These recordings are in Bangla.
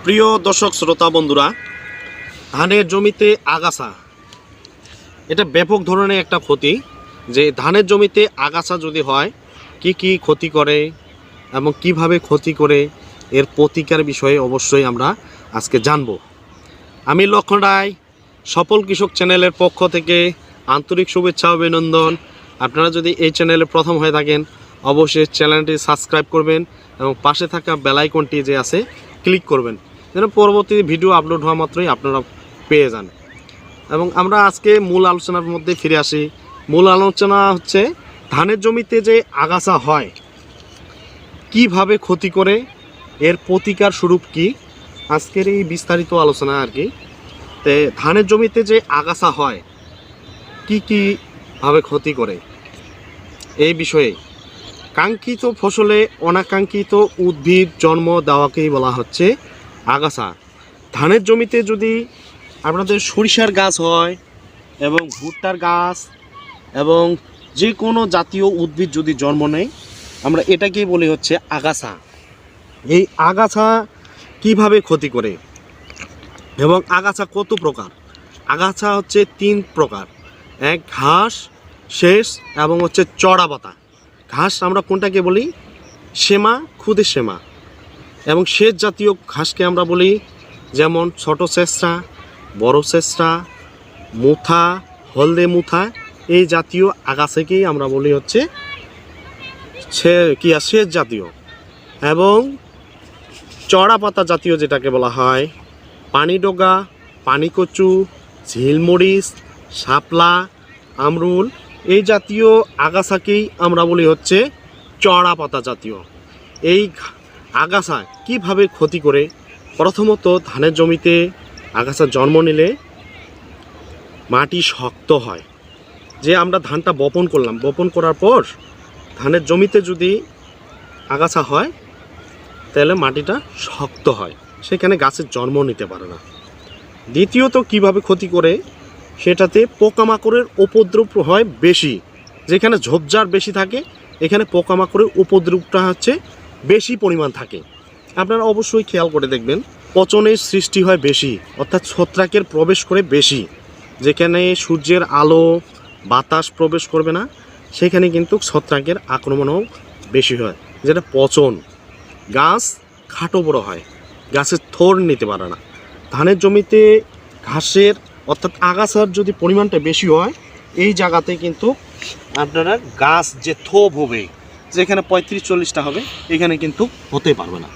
প্রিয় দর্শক শ্রোতা বন্ধুরা, ধানের জমিতে আগাছা এটা ব্যাপক ধরনের একটা ক্ষতি। যে ধানের জমিতে আগাছা যদি হয় কি কি ক্ষতি করে এবং কিভাবে ক্ষতি করে এর প্রতিকার বিষয়ে অবশ্যই আমরা আজকে জানব। আমি লক্ষণ রায়, সফল কৃষক চ্যানেলের পক্ষ থেকে আন্তরিক শুভেচ্ছা অভিনন্দন। আপনারা যদি এই চ্যানেলে প্রথম হয়ে থাকেন অবশ্যই চ্যানেলটি সাবস্ক্রাইব করবেন এবং পাশে থাকা বেল আইকনটি যে আছে ক্লিক করবেন, যেন পরবর্তী ভিডিও আপলোড হওয়া মাত্রই আপনারা পেয়ে যান। এবং আমরা আজকে মূল আলোচনার মধ্যে ফিরে আসি। মূল আলোচনা হচ্ছে ধানের জমিতে যে আগাছা হয় কিভাবে ক্ষতি করে, এর প্রতিকার স্বরূপ কি, আজকের এই বিস্তারিত আলোচনা আর কি। তে ধানের জমিতে যে আগাছা হয় কি কিভাবে ক্ষতি করে এই বিষয়ে কাঙ্ক্ষিত ফসলে অনাকাঙ্ক্ষিত উদ্ভিদ জন্ম দেওয়াকেই বলা হচ্ছে আগাছা। ধানের জমিতে যদি আপনাদের সরিষার গাছ হয় এবং ভুট্টার গাছ এবং যে কোনো জাতীয় উদ্ভিদ যদি জন্ম নেয়, আমরা এটাকেই বলি হচ্ছে আগাছা। এই আগাছা কিভাবে ক্ষতি করে এবং আগাছা কত প্রকার? আগাছা হচ্ছে 3 প্রকার। এক, ঘাস, শেষ এবং হচ্ছে চড়া পাতা। ঘাস আমরা কোনটাকে বলি? সেমা, খুদে সেমা। এবং শেষ জাতীয় ঘাসকে আমরা বলি যেমন ছোট শেষরা, বড় শেষরা, মুথা, হলদে মুথা। এই জাতীয় আগাছাকেই আমরা বলি হচ্ছে শেষ জাতীয়। এবং চড়া পাতা জাতীয় যেটাকে বলা হয় পানিডোগা, পানিকচু, ঝিলমরিচ, শাপলা, আমরুল, এই জাতীয় আগাছাকেই আমরা বলি হচ্ছে চড়া পাতা জাতীয়। এই আগাছা কিভাবে ক্ষতি করে? প্রথমত ধানের জমিতে আগাছা জন্ম নিলে মাটি শক্ত হয়। যে আমরা ধানটা বপন করলাম, বপন করার পর ধানের জমিতে যদি আগাছা হয় তাহলে মাটিটা শক্ত হয়, সেখানে গাছের জন্ম নিতে পারে না। দ্বিতীয়ত কিভাবে ক্ষতি করে, সেটাতে পোকামাকড়ের উপদ্রব হয় বেশি। যেখানে ঝোপঝাড় বেশি থাকে এখানে পোকামাকড়ের উপদ্রবটা হচ্ছে বেশি পরিমাণ থাকে। আপনারা অবশ্যই খেয়াল করে দেখবেন, পচনের সৃষ্টি হয় বেশি, অর্থাৎ ছত্রাকের প্রবেশ করে বেশি। যেখানে সূর্যের আলো বাতাস প্রবেশ করবে না সেখানে কিন্তু ছত্রাকের আক্রমণও বেশি হয়, যেটা পচন। গাছ খাটো বড় হয়, গাছের থোর নিতে পারে না। ধানের জমিতে ঘাসের অর্থাৎ আগাছার যদি পরিমাণটা বেশি হয়, এই জায়গাতে কিন্তু আপনারা গাছ যে থোপ হবে, যেখানে 35-40টা হবে, এখানে কিন্তু হতে পারবে না।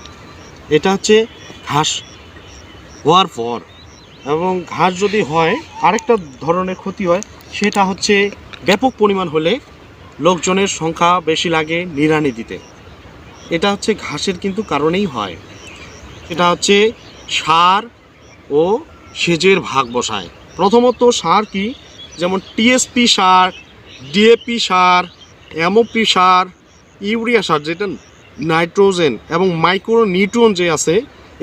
এটা হচ্ছে ঘাস হওয়ার পর। এবং ঘাস যদি হয় আরেকটা ধরনের ক্ষতি হয়, সেটা হচ্ছে ব্যাপক পরিমাণ হলে লোকজনের সংখ্যা বেশি লাগে নিড়ানি দিতে। এটা হচ্ছে ঘাসের কিন্তু কারণেই হয়। এটা হচ্ছে সার ও সেচের ভাগ বসায়। প্রথমত সার কি, যেমন টিএসপি সার, ডিএপি সার, এমওপি সার, ইউরিয়া সার যেটা নাইট্রোজেন এবং মাইক্রোনিউট্রিয়েন্ট যে আছে,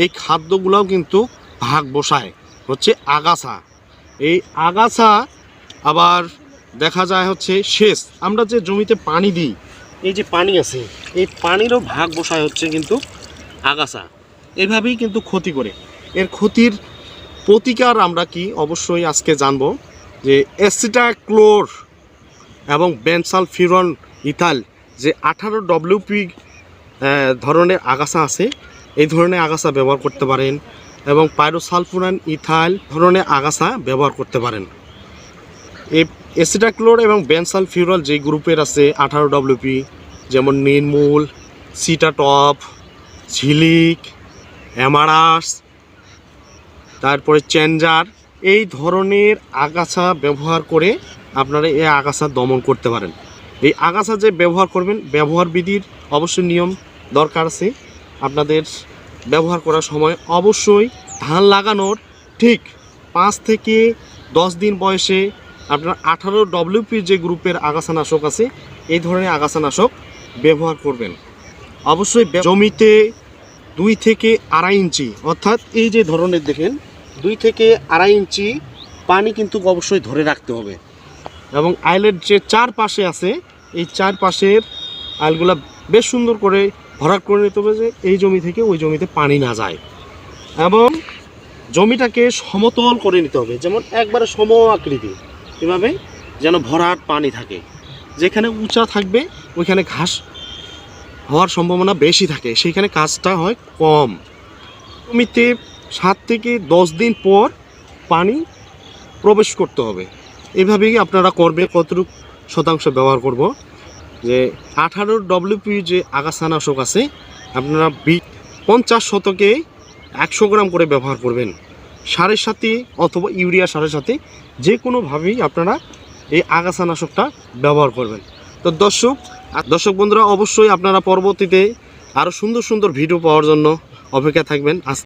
এই খাদ্যগুলোও কিন্তু ভাগ বসায় হচ্ছে আগাছা। এই আগাছা আবার দেখা যায় হচ্ছে সেচ, আমরা যে জমিতে পানি দিই, এই যে পানি আছে এই পানিরও ভাগ বসায় হচ্ছে কিন্তু আগাছা। এভাবেই কিন্তু ক্ষতি করে। এর ক্ষতির প্রতিকার আমরা কি অবশ্যই আজকে জানব। যে অ্যাসিটাক্লোর এবং বেনসালফিউরন ইথাল যে 18 WP ধরনের আগাছা আছে, এই ধরনের আগাছা ব্যবহার করতে পারেন। এবং পাইরোসালফুরান ইথাইল ধরনের আগাছা ব্যবহার করতে পারেন। এই অ্যাসিটাক্লোর এবং বেনসালফিউরল যে গ্রুপের আছে 18 WP, যেমন নির্মূল, সিটাটপ, ঝিলিক, অ্যামারাস, তারপরে চেঞ্জার, এই ধরনের আগাছা ব্যবহার করে আপনারা এই আগাছা দমন করতে পারেন। এই আগাছা যে ব্যবহার করবেন, ব্যবহার বিধির অবশ্যই নিয়ম দরকার আছে। আপনাদের ব্যবহার করার সময় অবশ্যই ধান লাগানোর ঠিক 5 থেকে 10 দিন বয়সে আপনার 18 WP যে গ্রুপের আগাছানাশক আছে, এই ধরনের আগাছানাশক ব্যবহার করবেন। অবশ্যই জমিতে 2 থেকে 2.5 ইঞ্চি, অর্থাৎ এই যে ধরনের দেখেন 2 থেকে 2.5 ইঞ্চি পানি কিন্তু অবশ্যই ধরে রাখতে হবে। এবং আইলের যে চারপাশে আছে, এই চারপাশের আইলগুলো বেশ সুন্দর করে ভরাট করে নিতে হবে, যে এই জমি থেকে ওই জমিতে পানি না যায়। এবং জমিটাকে সমতল করে নিতে হবে, যেমন একবারে সম আকৃতি, এভাবে যেন ভরাট পানি থাকে। যেখানে উঁচা থাকবে ওইখানে ঘাস হওয়ার সম্ভাবনা বেশি থাকে, সেইখানে কাজটা হয় কম। জমিতে 7 থেকে 10 দিন পর পানি প্রবেশ করতে হবে। এইভাবেই আপনারা করবে। কতটুকু শতাংশ ব্যবহার করব, যে 18 WP যে আগাছানাশক আছে আপনারা 50 শতকে 100 গ্রাম করে ব্যবহার করবেন। সারের সাথে অথবা ইউরিয়া সারের সাথে যে কোনোভাবেই আপনারা এই আগাছানাশকটা ব্যবহার করবেন। তো দর্শক বন্ধুরা, অবশ্যই আপনারা পরবর্তীতে আরও সুন্দর সুন্দর ভিডিও পাওয়ার জন্য অপেক্ষা থাকবেন।